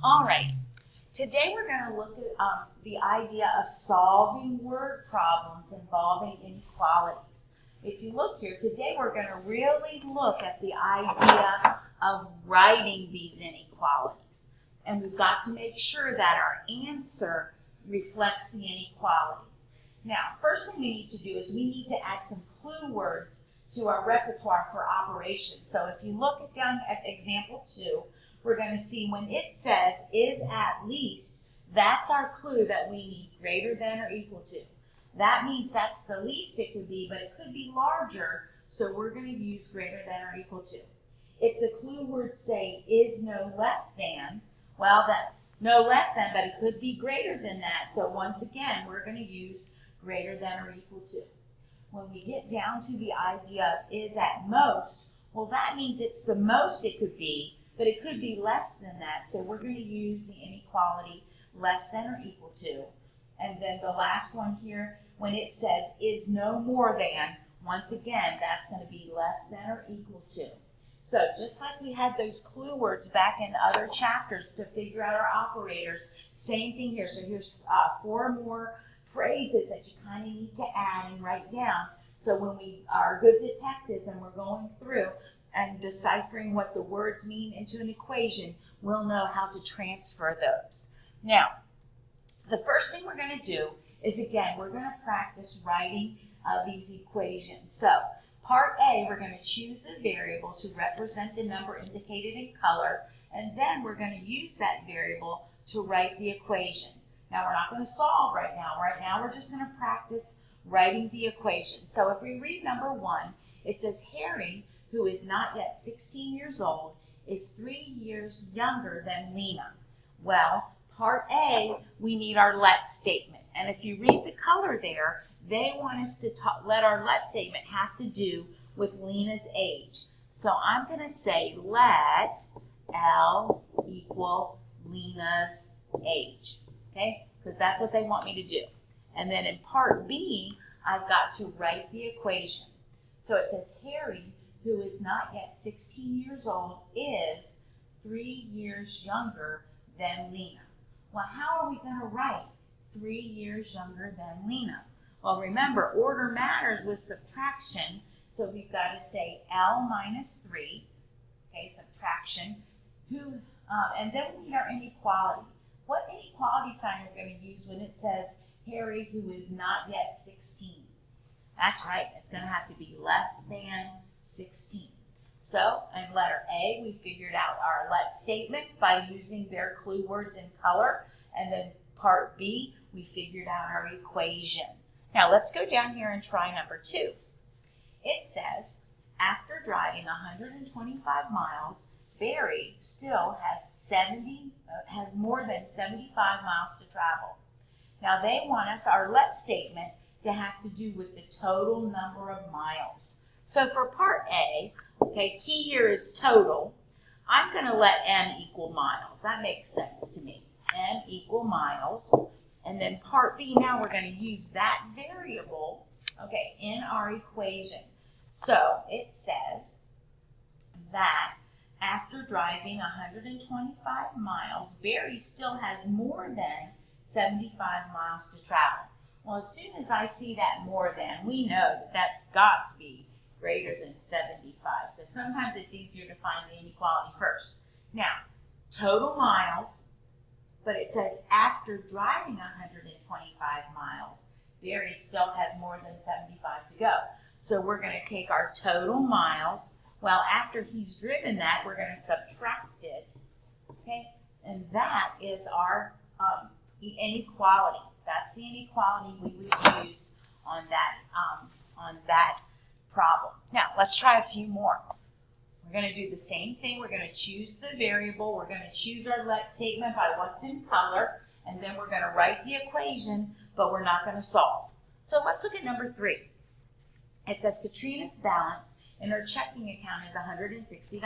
All right, today we're going to look at the idea of solving word problems involving inequalities. If you look here, today we're going to really look at the idea of writing these inequalities. And we've got to make sure that our answer reflects the inequality. Now, first thing we need to do is we need to add some clue words to our repertoire for operations. So if you look down at example 2, we're going to see when it says is at least, that's our clue that we need greater than or equal to. That means that's the least it could be, but it could be larger, so we're going to use greater than or equal to. If the clue words say is no less than, well, that no less than, but it could be greater than that, so once again, we're going to use greater than or equal to. When we get down to the idea of is at most, well, that means it's the most it could be, but it could be less than that, so we're going to use the inequality less than or equal to. And then the last one here, when it says is no more than, once again, that's going to be less than or equal to. So just like we had those clue words back in other chapters to figure out our operators, same thing here. So here's 4 more phrases that you kind of need to add and write down. So when we are good detectives and we're going through and deciphering what the words mean into an equation, we'll know how to transfer those. Now, the first thing we're going to do is, again, we're going to practice writing these equations. So, part A, we're going to choose a variable to represent the number indicated in color, and then we're going to use that variable to write the equation. Now, we're not going to solve right now. Right now, we're just going to practice writing the equation. So, if we read number 1, it says Harry, who is not yet 16 years old, is 3 years younger than Lena. Well, part A, we need our let statement. And if you read the color there, they want us to let our let statement have to do with Lena's age. So I'm going to say let L equal Lena's age. Okay? Because that's what they want me to do. And then in part B, I've got to write the equation. So it says Harry, who is not yet 16 years old, is 3 years younger than Lena. Well, how are we going to write 3 years younger than Lena? Well, remember, order matters with subtraction, so we've got to say L minus 3, okay, subtraction, and then we need our inequality. What inequality sign are we going to use when it says Harry, who is not yet 16? That's right, it's going to have to be less than 16. So, in letter A, we figured out our let statement by using their clue words in color. And then part B, we figured out our equation. Now, let's go down here and try number 2. It says, after driving 125 miles, Barry still has more than 75 miles to travel. Now, they want us, our let statement, to have to do with the total number of miles. So for part A, okay, key here is total. I'm going to let M equal miles. That makes sense to me. M equal miles. And then part B, now we're going to use that variable, okay, in our equation. So it says that after driving 125 miles, Barry still has more than 75 miles to travel. Well, as soon as I see that more than, we know that that's got to be greater than 75. So sometimes it's easier to find the inequality first. Now, total miles, but it says after driving 125 miles, Barry still has more than 75 to go. So we're going to take our total miles. Well, after he's driven that, we're going to subtract it. Okay? And that is our inequality. That's the inequality we would use on that problem. Now, let's try a few more. We're going to do the same thing. We're going to choose the variable. We're going to choose our let statement by what's in color, and then we're going to write the equation, but we're not going to solve. So let's look at number 3. It says Katrina's balance in her checking account is $160.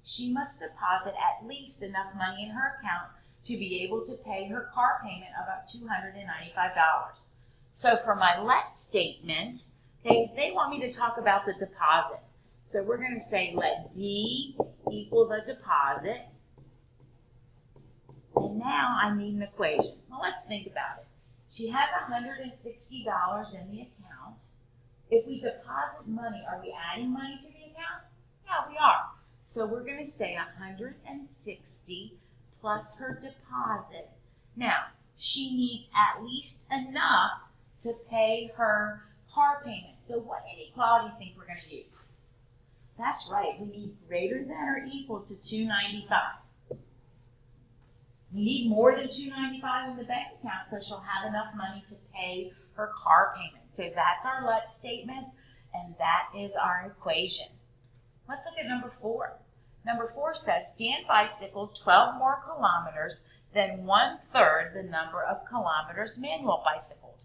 She must deposit at least enough money in her account to be able to pay her car payment of about $295. So for my let statement, okay, they want me to talk about the deposit. So we're going to say let D equal the deposit. and now I need an equation. Well, let's think about it. She has $160 in the account. If we deposit money, are we adding money to the account? Yeah, we are. So we're going to say 160 plus her deposit. Now, she needs at least enough to pay her car payment. So what inequality do you think we're going to use? That's right. We need greater than or equal to 295. We need more than 295 in the bank account, so she'll have enough money to pay her car payment. So that's our let statement, and that is our equation. Let's look at number 4. Number 4 says, Dan bicycled 12 more kilometers than 1/3 the number of kilometers Manuel bicycled.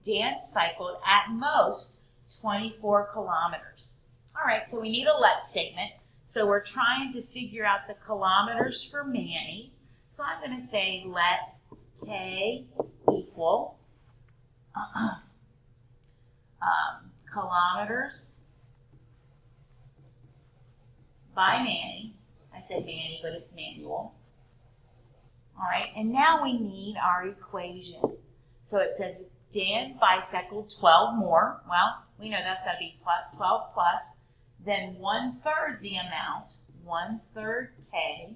Dan cycled at most 24 kilometers. All right, so we need a let statement. So we're trying to figure out the kilometers for Manny. So I'm going to say let K equal kilometers by Manny. I said Manny, but it's Manuel. All right, and now we need our equation. So it says Dan bicycled 12 more. Well, we know that's got to be 12 plus. Then 1/3 the amount, 1/3 K,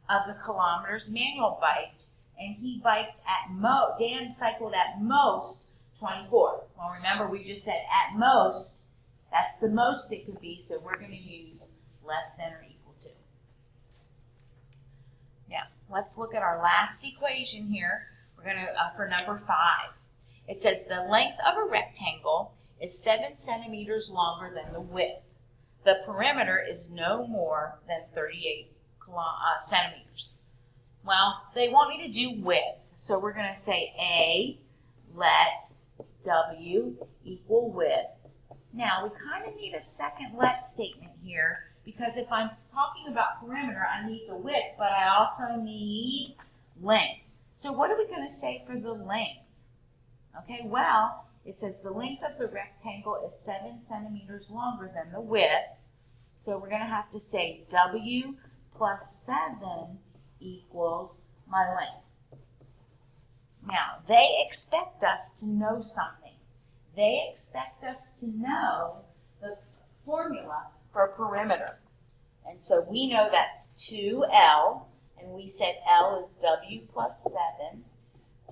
of the kilometers Manuel biked, and he biked at Dan cycled at most 24. Well, remember we just said at most, that's the most it could be, so we're going to use less than or equal to. Now, let's look at our last equation here. We're going to, for number 5. It says the length of a rectangle is 7 centimeters longer than the width. The perimeter is no more than 38 centimeters. Well, they want me to do width, so we're going to say A, let W equal width. Now, we kind of need a second let statement here, because if I'm talking about perimeter, I need the width, but I also need length. So what are we going to say for the length? Okay, well, it says the length of the rectangle is 7 centimeters longer than the width. So we're going to have to say W plus 7 equals my length. Now, they expect us to know something. They expect us to know the formula for perimeter. And so we know that's 2L, and we said L is W plus 7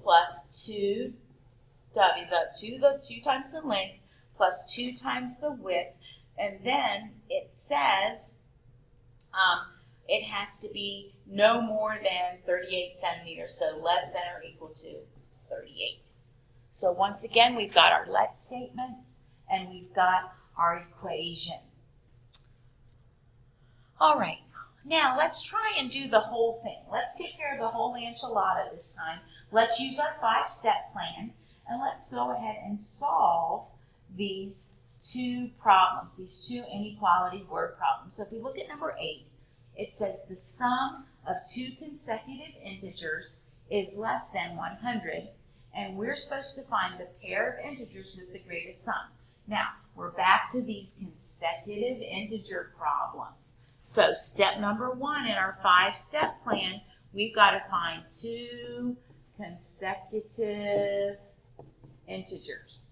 plus 2W, the 2 times the length plus 2 times the width. And then it says it has to be no more than 38 centimeters, so less than or equal to 38. So once again, we've got our let statements and we've got our equation. All right, now let's try and do the whole thing. Let's take care of the whole enchilada this time. Let's use our 5-step plan, and let's go ahead and solve these 2 problems, these 2 inequality word problems. So if we look at number 8, it says the sum of 2 consecutive integers is less than 100, and we're supposed to find the pair of integers with the greatest sum. Now, we're back to these consecutive integer problems. So step number 1 in our 5-step plan, we've got to find 2 consecutive integers.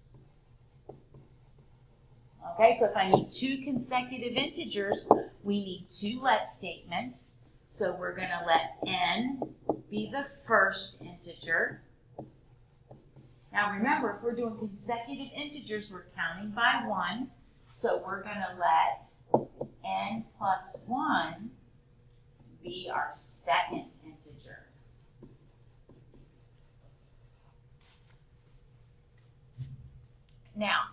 Okay, so if I need 2 consecutive integers, we need 2 let statements. So we're going to let n be the first integer. Now remember, if we're doing consecutive integers, we're counting by 1. So we're going to let n plus 1 be our second integer. Now,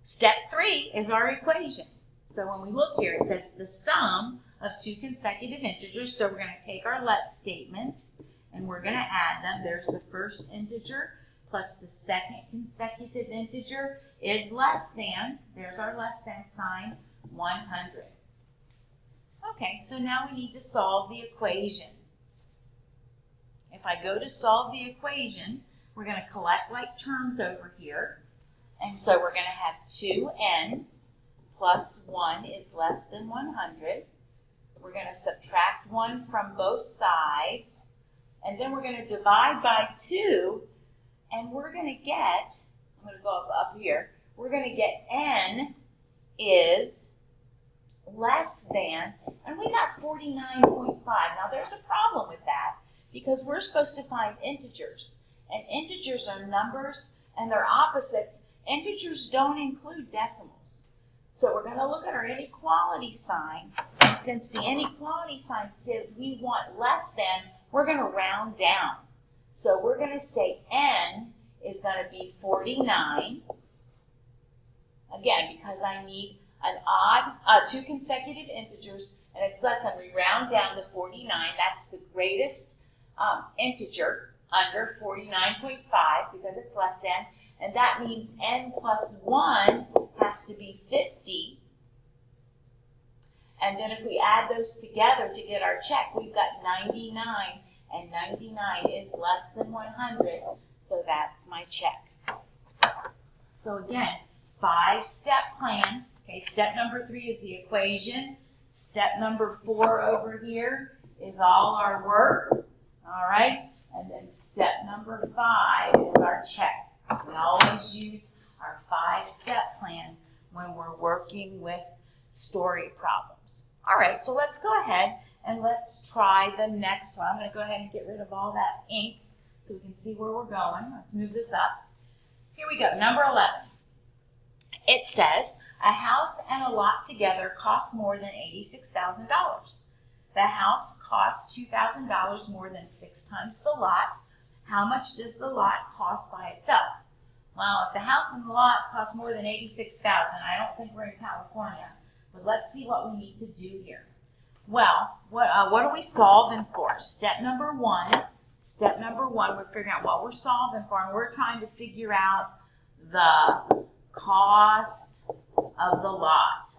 step 3 is our equation. So when we look here, it says the sum of 2 consecutive integers. So we're going to take our let statements and we're going to add them. There's the first integer plus the second consecutive integer is less than, there's our less than sign, 100. Okay, so now we need to solve the equation. If I go to solve the equation, we're going to collect like terms over here. And so we're going to have 2n plus 1 is less than 100. We're going to subtract 1 from both sides. and then we're going to divide by 2, and we're going to get, I'm going to go up here, we're going to get n is less than, and we got 49.5. Now there's a problem with that because we're supposed to find integers, and integers are numbers and they're opposites. Integers don't include decimals. So we're going to look at our inequality sign, and since the inequality sign says we want less than, we're going to round down. So we're going to say n is going to be 49. Again, because I need an odd, 2 consecutive integers, and it's less than, we round down to 49. That's the greatest integer under 49.5 because it's less than, and that means n plus 1 has to be 50. And then if we add those together to get our check, we've got 99, and 99 is less than 100, so that's my check. So again, 5-step plan. Okay, step number 3 is the equation. Step number 4 over here is all our work. All right, and then step number 5 is our check. We always use our 5-step plan when we're working with story problems. All right, so let's go ahead and let's try the next one. I'm going to go ahead and get rid of all that ink so we can see where we're going. Let's move this up. Here we go, number 11. It says, a house and a lot together cost more than $86,000. The house costs $2,000 more than 6 times the lot. How much does the lot cost by itself? Well, if the house and the lot cost more than $86,000, I don't think we're in California, but let's see what we need to do here. Well, what are we solving for? Step number 1, we're figuring out what we're solving for, and we're trying to figure out the cost of the lot.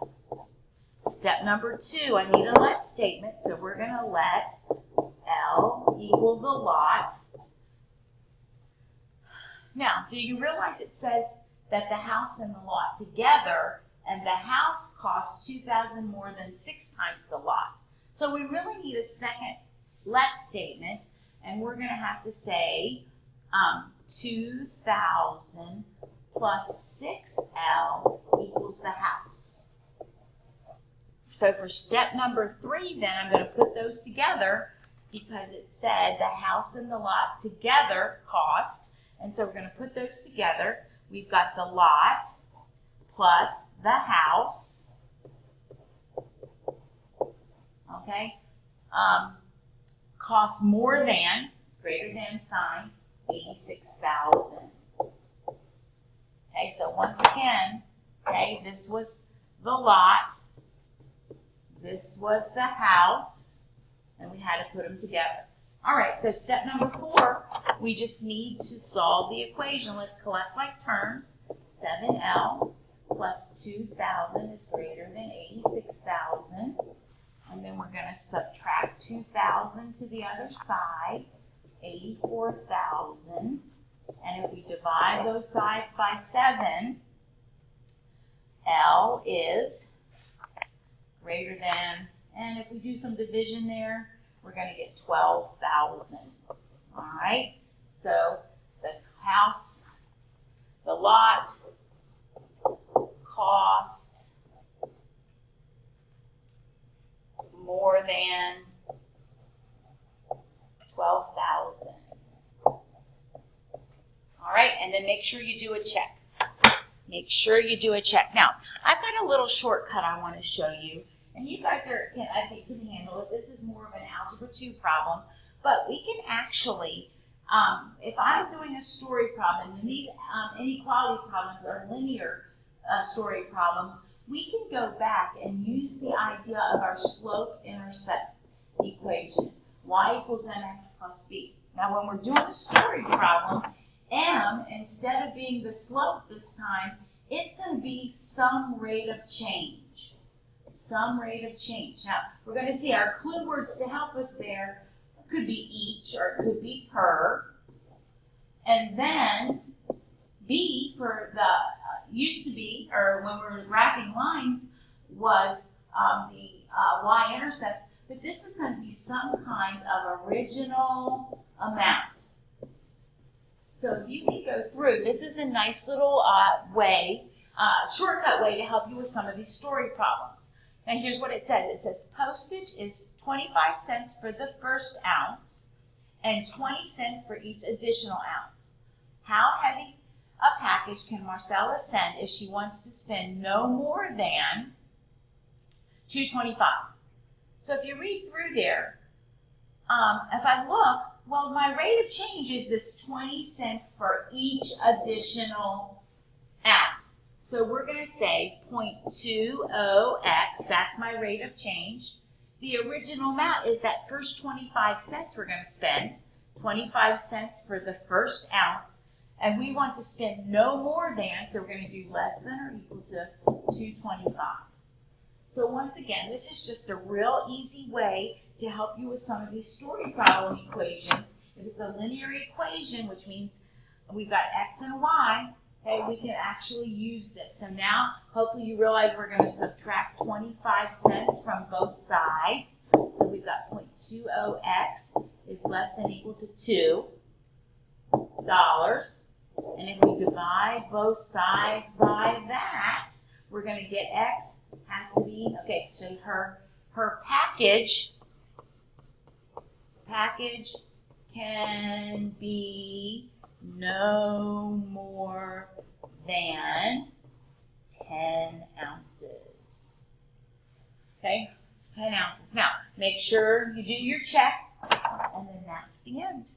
Step number 2, I need a let statement, so we're going to let L equal the lot. Now, do you realize it says that the house and the lot together, and the house costs $2,000 more than 6 times the lot. So we really need a second let statement, and we're going to have to say 2,000 plus 6L equals the house. So for step number 3, then, I'm going to put those together because it said the house and the lot together cost, and so we're going to put those together. We've got the lot plus the house, okay, costs more than, greater than sign, 86,000. Okay, so once again, okay, this was the lot, this was the house, and we had to put them together. All right, so step number 4, we just need to solve the equation. Let's collect like terms. 7L plus 2,000 is greater than 86,000. And then we're going to subtract 2,000 to the other side, 84,000. And if we divide those sides by 7, L is greater than, and if we do some division there, we're going to get 12,000. All right, so the house, the lot costs more than 12,000. All right, and then make sure you do a check. Make sure you do a check. Now, I've got a little shortcut I want to show you, and you guys I think can handle it. This is more of an Algebra 2 problem, but we can actually, if I'm doing a story problem, and these inequality problems are linear story problems, we can go back and use the idea of our slope-intercept equation, y equals mx plus b. Now, when we're doing a story problem, m, instead of being the slope this time, it's going to be some rate of change. Some rate of change. Now, we're going to see our clue words to help us there could be each or it could be per. And then b for the used to be, or when we were graphing lines, was the y-intercept. but this is going to be some kind of original amount. So if you can go through, this is a nice little shortcut way to help you with some of these story problems. Now here's what it says. It says postage is 25 cents for the first ounce and 20 cents for each additional ounce. How heavy a package can Marcella send if she wants to spend no more than $2.25? So if you read through there, if I look, well, my rate of change is this 20 cents for each additional ounce. So we're going to say 0.20x, that's my rate of change. The original amount is that first 25 cents we're going to spend, 25 cents for the first ounce, and we want to spend no more than, so we're going to do less than or equal to $2.25. So once again, this is just a real easy way to help you with some of these story problem equations. If it's a linear equation, which means we've got x and y, okay, we can actually use this. So now, hopefully you realize we're going to subtract 25 cents from both sides. So we've got 0.20x is less than or equal to $2. And if we divide both sides by that, we're going to get x has to be, okay, so her package can be no more than 10 ounces. Okay, 10 ounces. Now, make sure you do your check, and then that's the end.